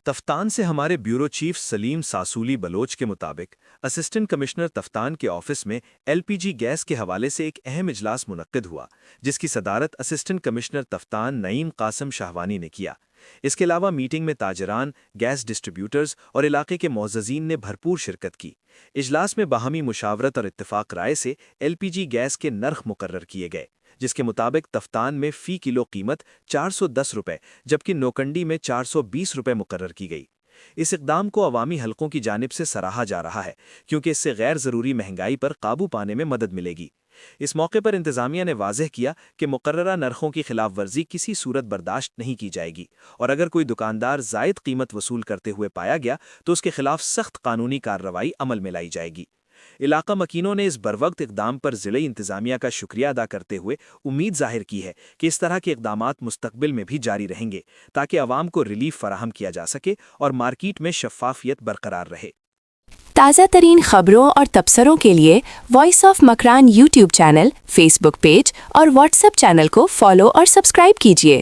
تفتان سے ہمارے bureau chief سلیم ساسولی بلوچ کے مطابق اسسٹنٹ کمشنر تفتان کے آفس میں ایل پی جی گیس کے حوالے سے ایک اہم اجلاس منعقد ہوا، جس کی صدارت اسسٹنٹ کمشنر تفتان نعیم قاسم شاہوانی نے کیا۔ اس کے علاوہ میٹنگ میں تاجران، گیس ڈسٹریبیوٹرز اور علاقے کے معززین نے بھرپور شرکت کی۔ اجلاس میں باہمی مشاورت اور اتفاق رائے سے ایل پی جی گیس کے نرخ مقرر کیے گئے، جس کے مطابق تفتان میں فی کلو قیمت 410 روپے جبکہ نوکنڈی میں 420 روپے مقرر کی گئی۔ اس اقدام کو عوامی حلقوں کی جانب سے سراہا جا رہا ہے، کیونکہ اس سے غیر ضروری مہنگائی پر قابو پانے میں مدد ملے گی۔ اس موقع پر انتظامیہ نے واضح کیا کہ مقررہ نرخوں کی خلاف ورزی کسی صورت برداشت نہیں کی جائے گی، اور اگر کوئی دکاندار زائد قیمت وصول کرتے ہوئے پایا گیا تو اس کے خلاف سخت قانونی کارروائی عمل میں لائی جائے گی۔ علاقہ مکینوں نے اس بروقت اقدام پر ضلعی انتظامیہ کا شکریہ ادا کرتے ہوئے امید ظاہر کی ہے کہ اس طرح کے اقدامات مستقبل میں بھی جاری رہیں گے تاکہ عوام کو ریلیف فراہم کیا جا سکے اور مارکیٹ میں شفافیت برقرار رہے۔ تازہ ترین خبروں اور تبصروں کے لیے voice of Makran YouTube channel, Facebook page اور واٹس ایپ چینل کو فالو اور سبسکرائب کیجیے۔